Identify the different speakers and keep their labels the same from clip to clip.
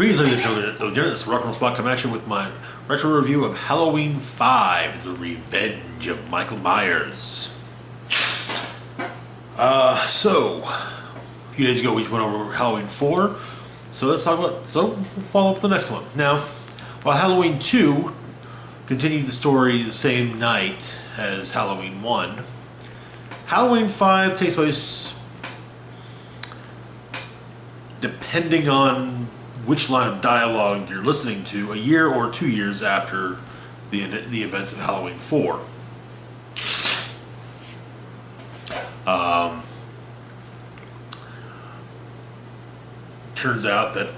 Speaker 1: Greetings, ladies and gentlemen. This is Rock and Roll Spot coming at you with my retro review of Halloween 5, The Revenge of Michael Myers. A few days ago we went over Halloween 4, so let's talk about, we'll follow up with the next one. Now, while Halloween 2 continued the story the same night as Halloween 1, Halloween 5 takes place, depending on which line of dialogue you're listening to, a year or 2 years after the events of Halloween 4. Turns out that,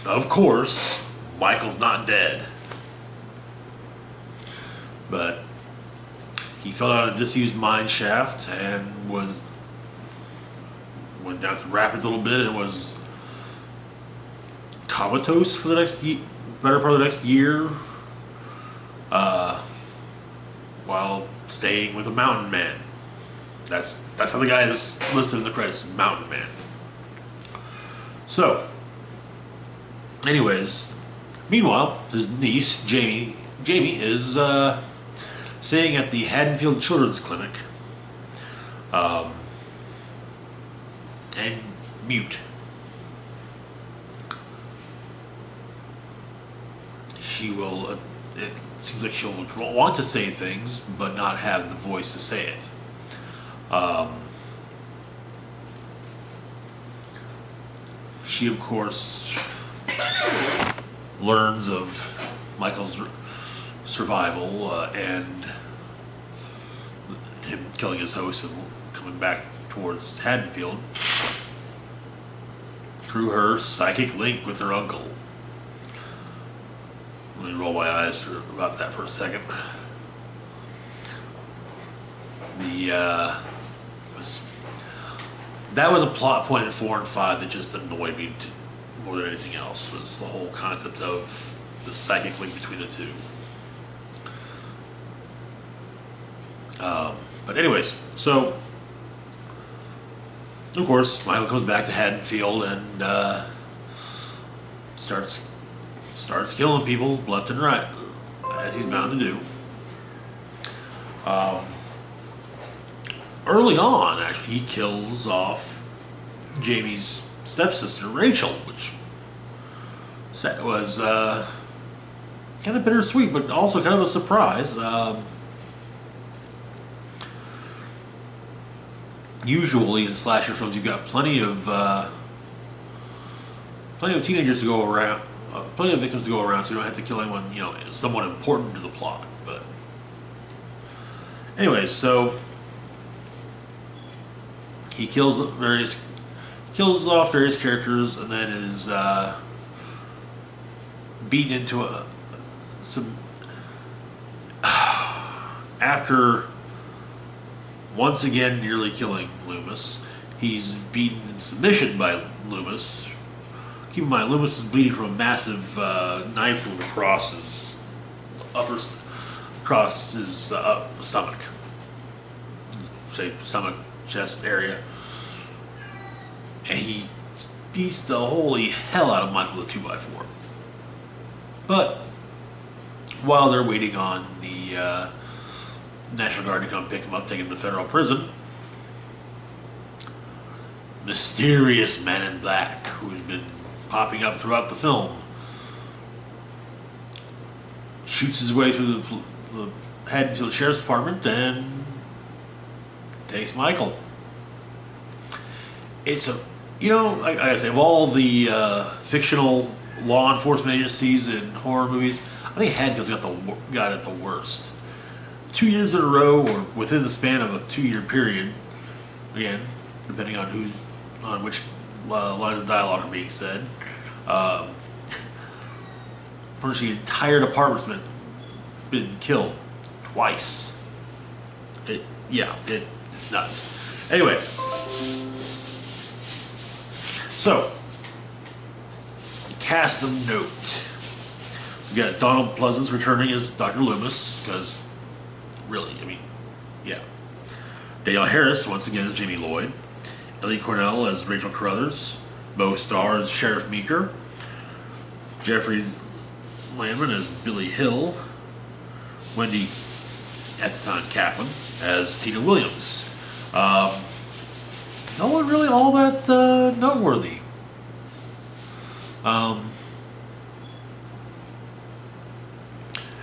Speaker 1: of course, Michael's not dead. But he fell down a disused mine shaft and went down some rapids a little bit and was comatose for the better part of the next year, while staying with a mountain man. That's how the guy is listed in the credits, Mountain Man. So, anyways, meanwhile, his niece Jamie is staying at the Haddonfield Children's Clinic, and mute. She will, it seems like she'll want to say things, but not have the voice to say it. She, of course, learns of Michael's survival and him killing his host and coming back towards Haddonfield through her psychic link with her uncle. Let me roll my eyes about that for a second. That was a plot point in 4 and 5 that just annoyed me more than anything else, was the whole concept of the psychic link between the two. But anyways, so of course Michael comes back to Haddonfield and starts killing people left and right, as he's bound to do. Early on, actually, he kills off Jamie's stepsister, Rachel, which was kind of bittersweet, but also kind of a surprise. Usually in slasher films, you've got plenty of teenagers to go around, plenty of victims to go around, so you don't have to kill anyone, someone important to the plot. But anyways, so he kills off various characters, and then is beaten into after once again nearly killing Loomis. He's beaten in submission by Loomis. Keep in mind, Loomis is bleeding from a massive knife wound across his stomach. Say stomach, chest area. And he beats the holy hell out of Michael with a 2x4. But while they're waiting on the National Guard to come pick him up, take him to federal prison, mysterious man in black who's been popping up throughout the film shoots his way through the Haddonfield Sheriff's Department and takes Michael. It's like I say, of all the fictional law enforcement agencies in horror movies, I think Haddonfield's got it the worst. 2 years in a row, or within the span of a 2-year period, again, depending on which lines of dialogue are being said, virtually the entire department's been killed twice. It's nuts. Anyway, so cast of note. We got Donald Pleasence returning as Dr. Loomis, because really, Danielle Harris once again as Jamie Lloyd, Ellie Cornell as Rachel Carruthers, Beau Starr as Sheriff Meeker, Jeffrey Lambert as Billy Hill, Wendy, at the time Kaplan, as Tina Williams. No one really all that noteworthy.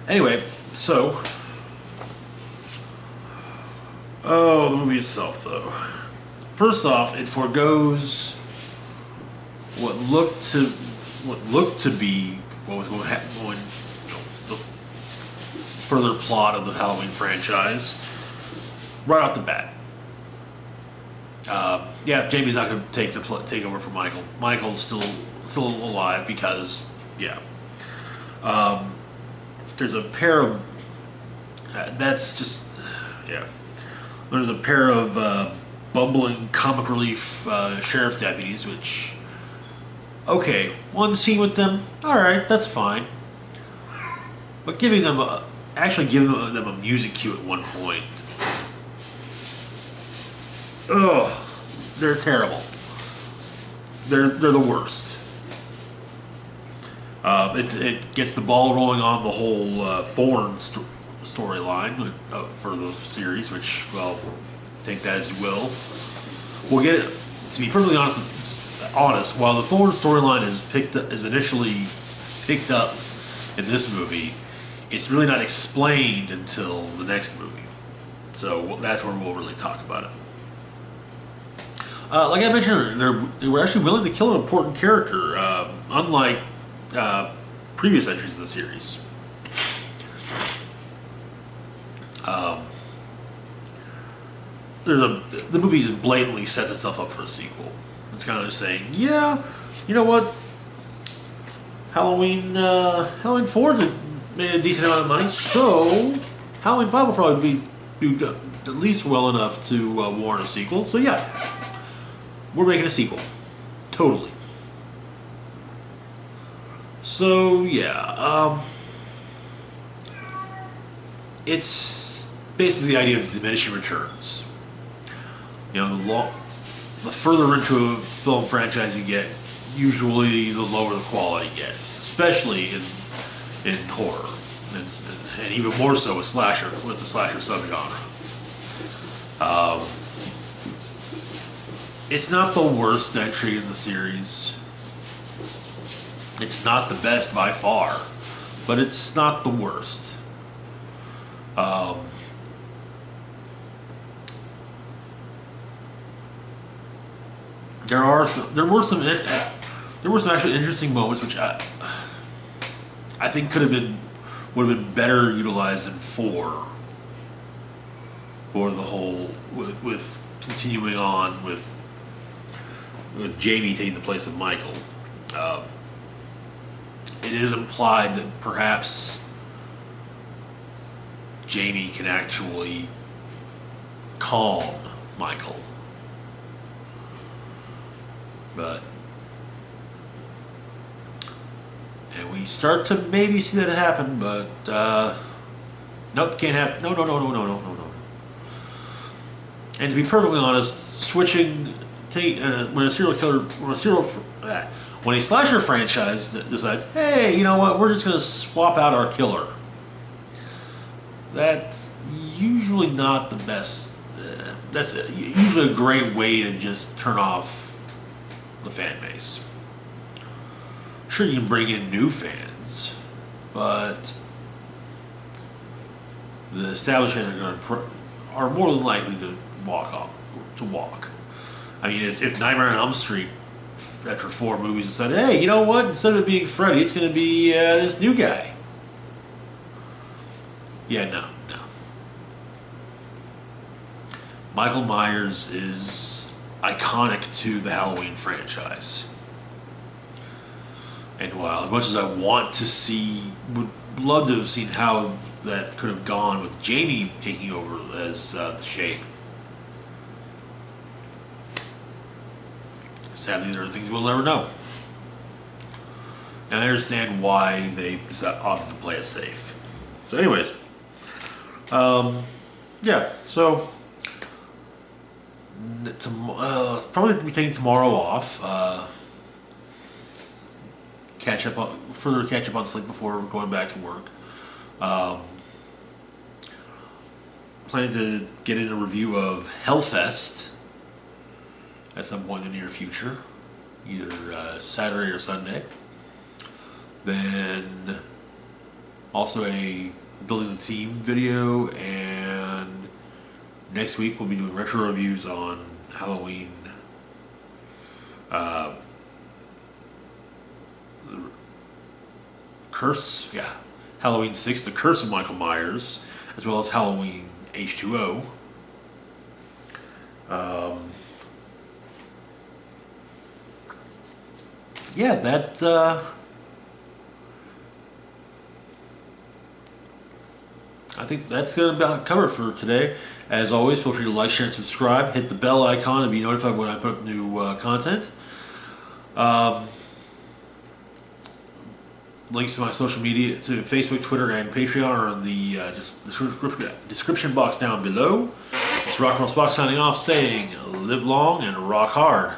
Speaker 1: Anyway, so the movie itself, though. First off, it forgoes what looked to be what was going to happen, the further plot of the Halloween franchise right off the bat. Yeah, Jamie's not going to take over for Michael. Michael's still alive because there's a pair of there's a pair of bumbling comic relief sheriff deputies, which one scene with them, all right, that's fine, but giving them a music cue at one point. Oh, they're terrible. They're the worst. It gets the ball rolling on the whole Thorn storyline for the series, which, well, take that as you will. We'll get it. To be perfectly honest, while the Thorn storyline is initially picked up in this movie, it's really not explained until the next movie. So that's where we'll really talk about it. Like I mentioned, they were actually willing to kill an important character, unlike previous entries in the series. The movie just blatantly sets itself up for a sequel. It's kind of just saying, yeah, you know what? Halloween 4 made a decent amount of money, so Halloween 5 will probably do at least well enough to warrant a sequel. So yeah, we're making a sequel. Totally. So yeah, it's basically the idea of diminishing returns. You know, the further into a film franchise you get, usually the lower the quality gets, especially in horror, and even more so with the slasher subgenre. It's not the worst entry in the series. It's not the best by far, but it's not the worst. There were some actually interesting moments which I think would have been better utilized in 4, or the whole with continuing on with Jamie taking the place of Michael. It is implied that perhaps Jamie can actually calm Michael. And we start to maybe see that happen, but nope, can't happen. No. And to be perfectly honest, when a slasher franchise decides, hey, you know what, we're just going to swap out our killer, that's usually not the best. That's usually a great way to just turn off the fan base. Sure, you can bring in new fans, but the establishment are more than likely to walk. I mean, if Nightmare on Elm Street, after 4 movies, said, hey, you know what? Instead of it being Freddy, it's going to be this new guy. Yeah, no. Michael Myers is iconic to the Halloween franchise. And while as much as I would love to have seen how that could have gone with Jamie taking over as the Shape, sadly there are things we'll never know. And I understand why they opted to play it safe. So anyways, yeah, so probably be taking tomorrow off. further catch up on sleep before going back to work. Planning to get in a review of Hellfest at some point in the near future, either Saturday or Sunday. Then also a building the team video, and next week we'll be doing retro reviews on Halloween. Curse, yeah, Halloween 6, The Curse of Michael Myers, as well as Halloween H2O. Yeah, I think that's going to about cover for today. As always, feel free to like, share, and subscribe. Hit the bell icon to be notified when I put up new content. Links to my social media, to Facebook, Twitter, and Patreon are in the description box down below. It's Rock and Roll Spock signing off, saying live long and rock hard.